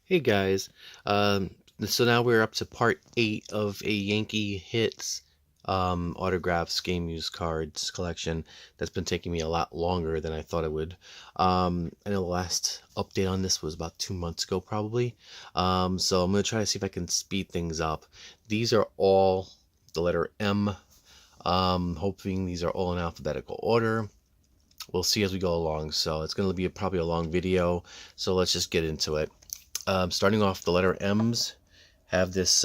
Hey guys, so now we're up to part 8 of a Yankee Hits autographs game used cards collection that's been taking me a lot longer than I thought it would. I know the last update on this was about 2 months ago probably. So I'm going to try to see if I can speed things up. These are all the letter M. Hoping these are all in alphabetical order. We'll see as we go along. So it's going to be probably a long video. So let's just get into it. Starting off, the letter M's have this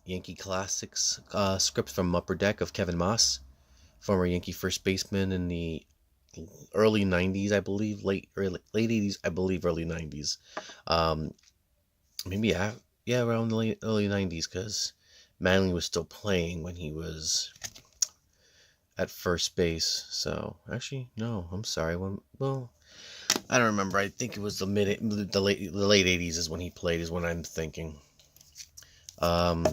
Yankee Classics script from Upper Deck of Kevin Moss, former Yankee first baseman in the early 90s, I believe, late 80s, I believe, early 90s. Um, maybe, yeah, around the early 90s, because Manley was still playing when he was at first base. So, actually, no, I'm sorry. Well, I don't remember. I think it was the late 80s is when he played, is when I'm thinking. Um,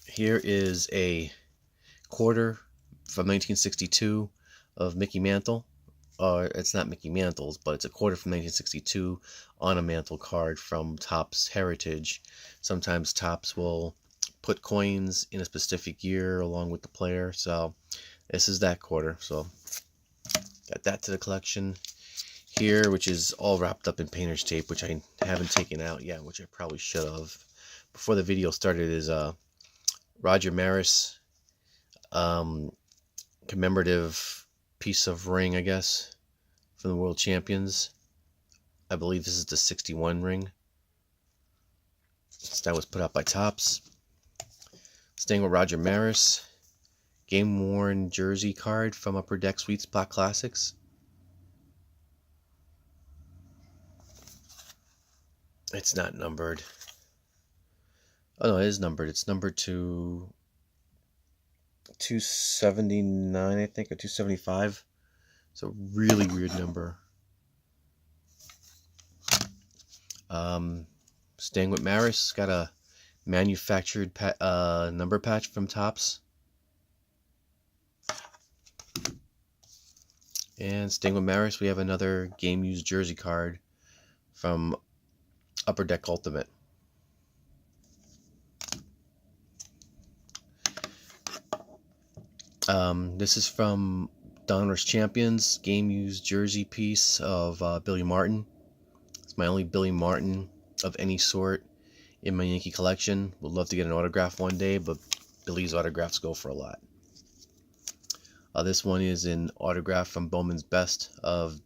Here is a quarter from 1962 of Mickey Mantle. It's not Mickey Mantle's, but it's a quarter from 1962 on a Mantle card from Topps Heritage. Sometimes Topps will put coins in a specific year along with the player. So this is that quarter. So got that to the collection here, which is all wrapped up in painter's tape, which I haven't taken out yet, which I probably should have. Before the video started, is Roger Maris commemorative piece of ring, I guess, from the World Champions. I believe this is the 61 ring. That was put out by Topps. Staying with Roger Maris, game-worn jersey card from Upper Deck Sweet Spot Classics. It's not numbered. Oh no, it is numbered. It's numbered to 279, I think, or 275. It's a really weird number. Staying with Maris, got a manufactured number patch from Topps. And staying with Maris, we have another game used jersey card from Upper Deck Ultimate. This is from Donruss Champions game used jersey piece of Billy Martin. It's my only Billy Martin of any sort in my Yankee collection. Would love to get an autograph one day, but Billy's autographs go for a lot. This one is an autograph from Bowman's Best of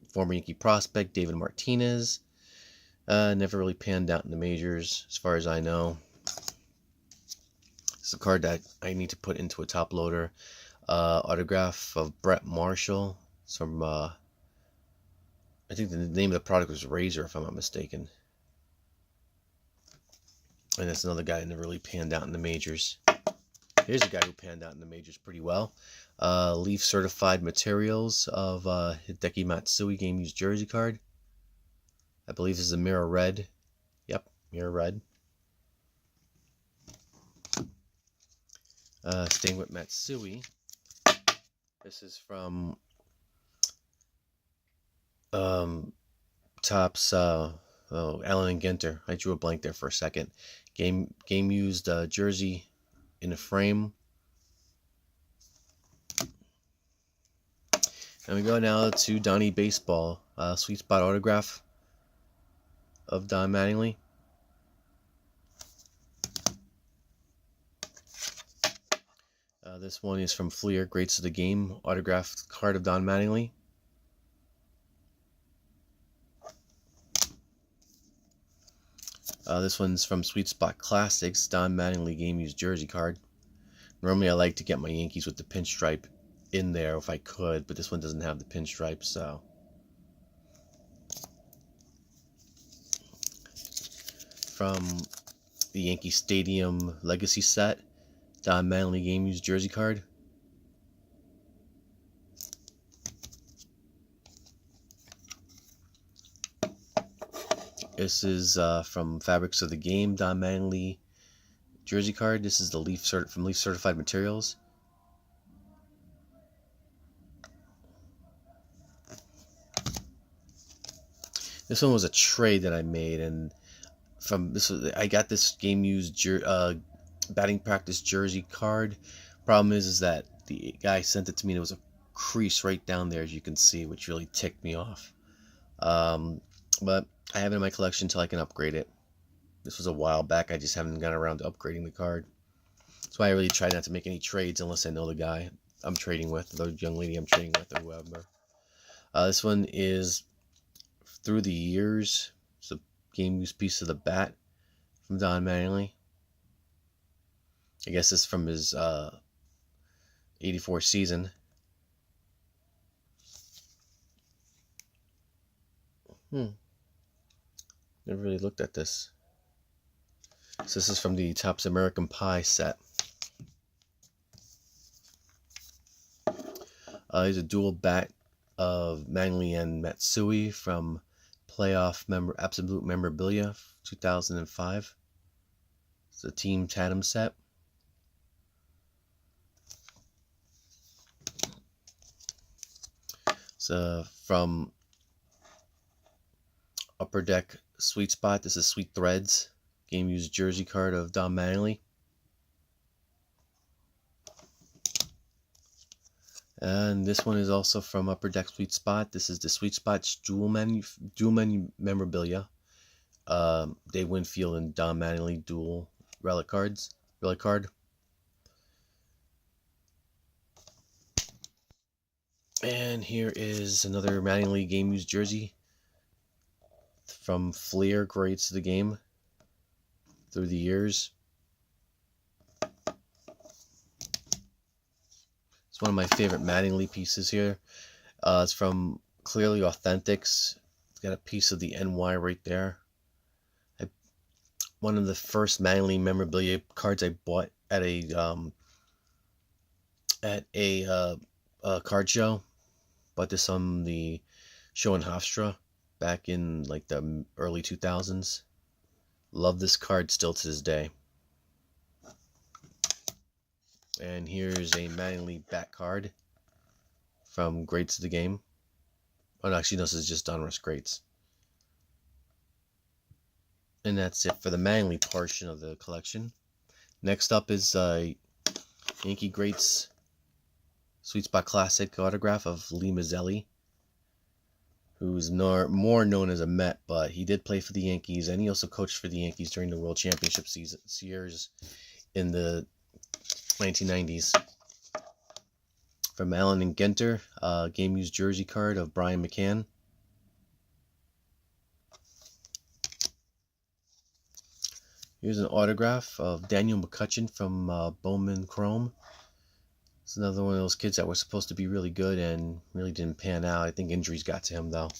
former Yankee prospect David Martinez. Never really panned out in the majors, as far as I know. It's a card that I need to put into a top loader. Autograph of Brett Marshall. It's from, I think the name of the product was Razor, if I'm not mistaken. And that's another guy that never really panned out in the majors. Here's a guy who panned out in the majors pretty well. Leaf Certified Materials of Hideki Matsui game used jersey card. I believe this is a mirror red. Yep, mirror red. Staying with Matsui. This is from Topps Allen and Ginter. I drew a blank there for a second. Game used jersey in a frame. And we go now to Donnie Baseball, Sweet Spot autograph of Don Mattingly. This one is from Fleer, Greats of the Game, autographed card of Don Mattingly. This one's from Sweet Spot Classics, Don Mattingly game used jersey card. Normally I like to get my Yankees with the pinstripe in there if I could, but this one doesn't have the pinstripe, so. From the Yankee Stadium Legacy set, Don Mattingly game used jersey card. This is from Fabrics of the Game, Don Mattingly jersey card. This is the from Leaf Certified Materials. This one was a trade that I made, and I got this game used batting practice jersey card. Problem is that the guy sent it to me and it was a crease right down there, as you can see, which really ticked me off. But I have it in my collection until I can upgrade it. This was a while back. I just haven't gotten around to upgrading the card. That's why I really try not to make any trades unless I know the guy I'm trading with, the young lady I'm trading with, or whoever. This one is Through the Years. It's a game used piece of the bat from Don Mattingly. I guess it's from his 84 season. Never really looked at this. So this is from the Topps American Pie set. Here's a dual bat of Mattingly and Matsui from Absolute Memorabilia 2005. It's a Team Tatum set. So from Upper Deck Sweet Spot, this is Sweet Threads, game used jersey card of Don Mattingly. And this one is also from Upper Deck Sweet Spot. This is the Sweet Spot's dual menu memorabilia. Dave Winfield and Don Mattingly dual relic card. And here is another Mattingly game used jersey from Fleer, Grades to the Game, Through the Years. It's one of my favorite Mattingly pieces here. It's from Clearly Authentics. It's got a piece of the NY right there. One of the first Mattingly memorabilia cards I bought at a card show. Bought this on the show in Hofstra back in like the early 2000s. Love this card still to this day. And here's a Mattingly bat card from Greats of the Game. Oh, no, actually, no, this is just Donruss Greats. And that's it for the Mattingly portion of the collection. Next up is Yankee Greats Sweet Spot Classic autograph of Lee Mazzelli, who's more known as a Met, but he did play for the Yankees, and he also coached for the Yankees during the World Championship years in the 1990s. From Allen and Genter, game used jersey card of Brian McCann. Here's an autograph of Daniel McCutchen from Bowman Chrome. It's another one of those kids that was supposed to be really good and really didn't pan out. I think injuries got to him though.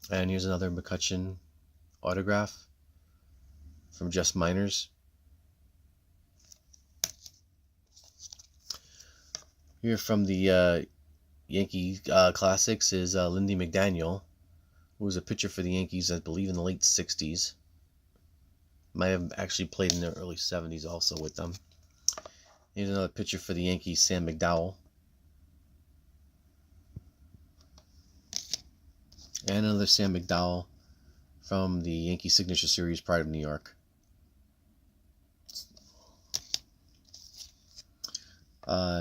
And here's another McCutchen autograph from Just Minors. Here from the Yankee Classics is Lindy McDaniel, who was a pitcher for the Yankees, I believe, in the late 60s. Might have actually played in the early 70s also with them. Here's another pitcher for the Yankees, Sam McDowell. And another Sam McDowell from the Yankee Signature Series, Pride of New York.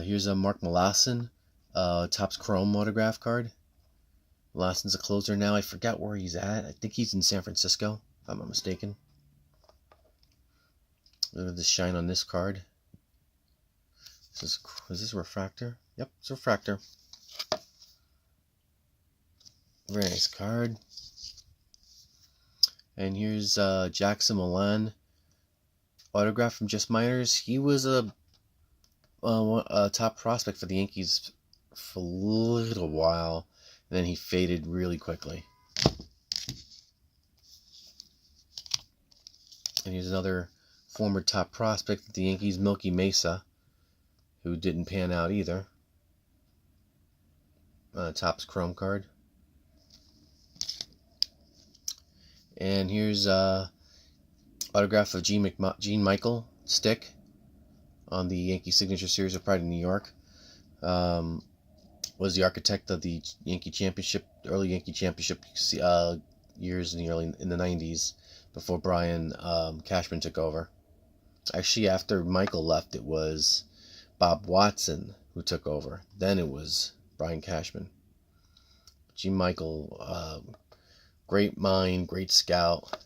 Here's a Mark Melancon, Topps Chrome autograph card. Melancon's a closer now. I forgot where he's at. I think he's in San Francisco, if I'm not mistaken. Look at the shine on this card. Is this refractor? Yep, it's refractor. Very nice card. And here's Jackson Milan autograph from Just Minors. He was a top prospect for the Yankees for a little while, and then he faded really quickly. And here's another former top prospect of the Yankees, Milky Mesa, who didn't pan out either. Topps Chrome card. And here's autograph of Gene Michael stick on the Yankee Signature Series of Pride in New York. was the architect of the Yankee Championship, early Yankee Championship years in the 90s, before Brian Cashman took over. Actually, after Michael left, it was Bob Watson who took over. Then it was Brian Cashman. G. Michael, great mind, great scout.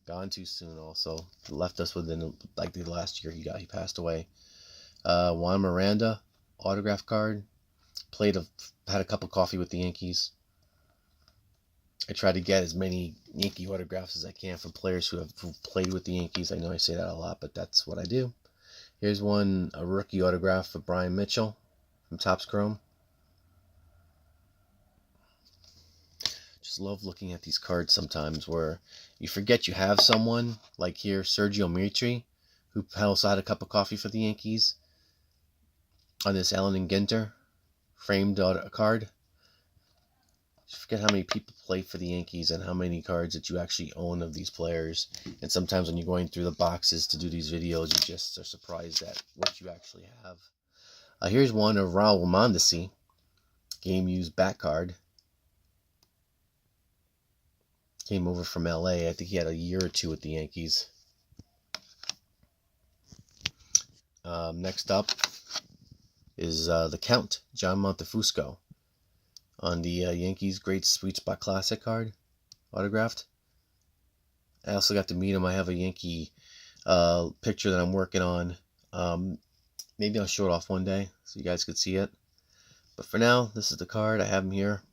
Gone too soon. Also left us within like the last year he passed away. Juan Miranda autograph card. Had a cup of coffee with the Yankees. I try to get as many Yankee autographs as I can from players who played with the Yankees. I know I say that a lot, but that's what I do. Here's a rookie autograph for Brian Mitchell from Topps Chrome. Just love looking at these cards sometimes where you forget you have someone, like here, Sergio Mitri, who also had a cup of coffee for the Yankees, on this Allen and Ginter framed card. You forget how many people play for the Yankees and how many cards that you actually own of these players. And sometimes when you're going through the boxes to do these videos, you just are surprised at what you actually have. Here's one of Raul Mondesi, game used back card. Came over from LA. I think he had a year or two with the Yankees. Next up is the Count, John Montefusco, on the Yankees Great Sweet Spot Classic card, autographed. I also got to meet him. I have a Yankee picture that I'm working on. Maybe I'll show it off one day so you guys could see it. But for now, this is the card. I have him here.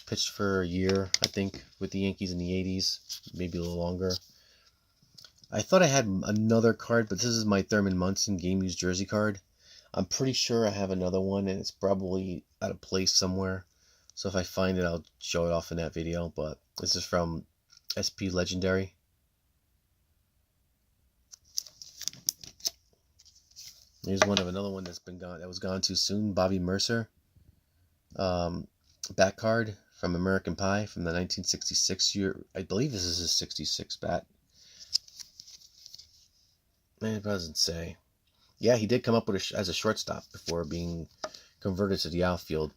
Pitched for a year, I think, with the Yankees in the 80s, maybe a little longer. I thought I had another card, but this is my Thurman Munson game-used jersey card. I'm pretty sure I have another one, and it's probably out of place somewhere. So if I find it, I'll show it off in that video. But this is from SP Legendary. Here's another one that was gone too soon. Bobby Mercer, back card from American Pie from the 1966 year. I believe this is his 66 bat. It doesn't say. Yeah, he did come up with as a shortstop before being converted to the outfield.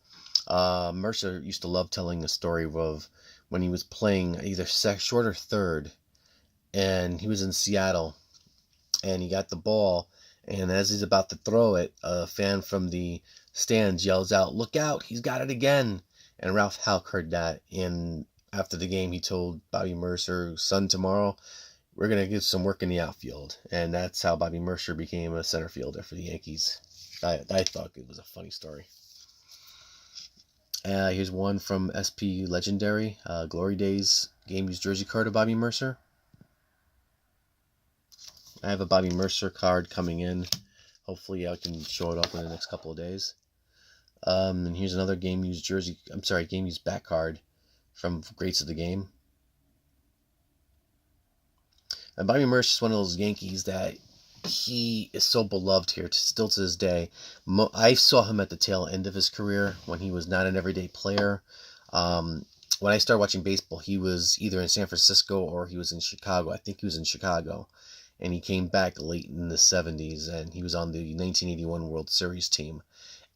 Mercer used to love telling a story of when he was playing either short or third, and he was in Seattle, and he got the ball, and as he's about to throw it, a fan from the stands yells out, "Look out, he's got it again." And Ralph Houck heard that, and after the game, he told Bobby Mercer, "Son, tomorrow, we're going to get some work in the outfield." And that's how Bobby Mercer became a center fielder for the Yankees. I thought it was a funny story. Here's one from SP Legendary, Glory Days game-used jersey card of Bobby Mercer. I have a Bobby Mercer card coming in. Hopefully I can show it off in the next couple of days. And here's another game-used game-used back card from Greats of the Game. And Bobby Mercer is one of those Yankees that he is so beloved here, still to this day. I saw him at the tail end of his career when he was not an everyday player. When I started watching baseball, he was either in San Francisco or he was in Chicago. I think he was in Chicago. And he came back late in the 70s, and he was on the 1981 World Series team.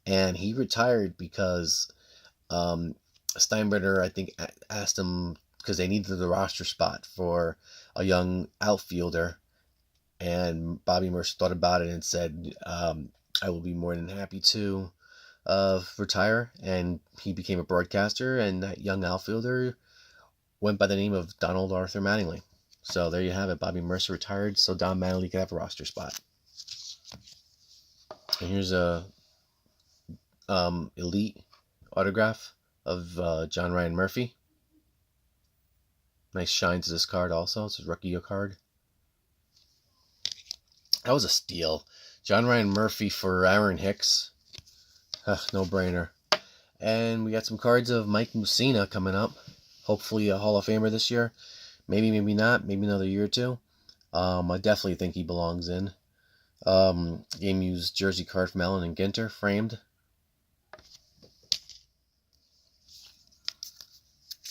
And he retired because Steinbrenner, I think, asked him, because they needed the roster spot for a young outfielder. And Bobby Mercer thought about it and said, I will be more than happy to retire. And he became a broadcaster, and that young outfielder went by the name of Donald Arthur Mattingly. So there you have it. Bobby Mercer retired so Don Mattingly could have a roster spot. And here's a elite autograph of John Ryan Murphy. Nice shine to this card also. It's a rookie card. That was a steal. John Ryan Murphy for Aaron Hicks. No brainer. And we got some cards of Mike Mussina coming up. Hopefully a Hall of Famer this year. Maybe, maybe not. Maybe another year or two. I definitely think he belongs in. Game used jersey card from Allen and Ginter, framed.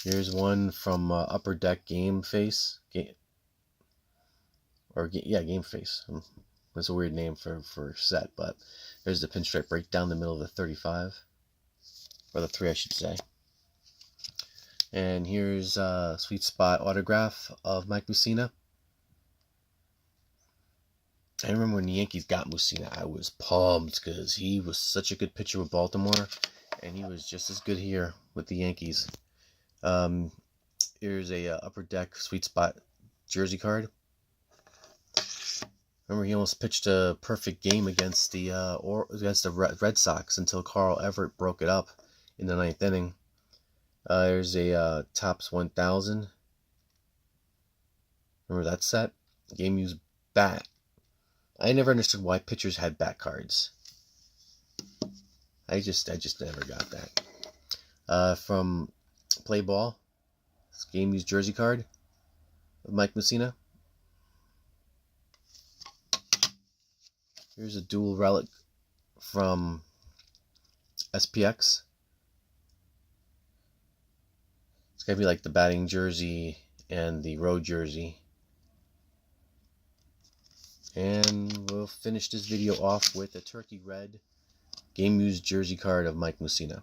Here's one from Upper Deck Game Face. Game Face. That's a weird name for a set, but there's the pinstripe break down the middle of the 35, or the 3, I should say. And here's a Sweet Spot autograph of Mike Mussina. I remember when the Yankees got Mussina, I was pumped because he was such a good pitcher with Baltimore, and he was just as good here with the Yankees. Here's a Upper Deck Sweet Spot jersey card. Remember, he almost pitched a perfect game against the Red Sox until Carl Everett broke it up in the 9th inning. There's a Topps 1000. Remember that set? Game used bat. I never understood why pitchers had bat cards. I just never got that. From Play Ball, this game used jersey card of Mike Mussina. Here's a dual relic from SPX. It's gotta be like the batting jersey and the road jersey. And we'll finish this video off with a turkey red game used jersey card of Mike Mussina.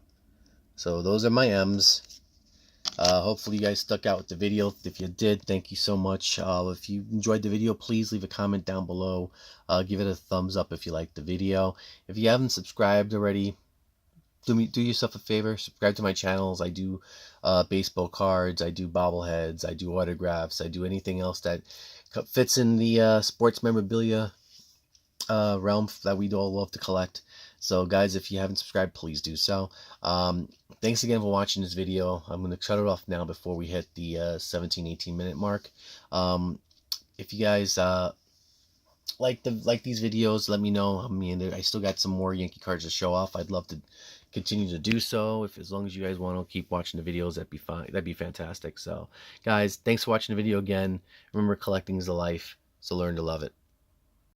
So those are my M's. Hopefully you guys stuck out with the video. If you did, thank you so much. If you enjoyed the video, please leave a comment down below. Give it a thumbs up if you liked the video. If you haven't subscribed already, do yourself a favor, subscribe to my channels. I do baseball cards, I do bobbleheads, I do autographs, I do anything else that fits in the sports memorabilia realm that we all love to collect. So guys, if you haven't subscribed, please do so. Thanks again for watching this video. I'm going to shut it off now before we hit the 17-18 minute mark. If you guys like these videos, let me know. I mean, I still got some more Yankee cards to show off. I'd love to continue to do so. As long as you guys want to keep watching the videos, that'd be fine. That'd be fantastic. So guys, thanks for watching the video again. Remember, collecting is a life, so learn to love it.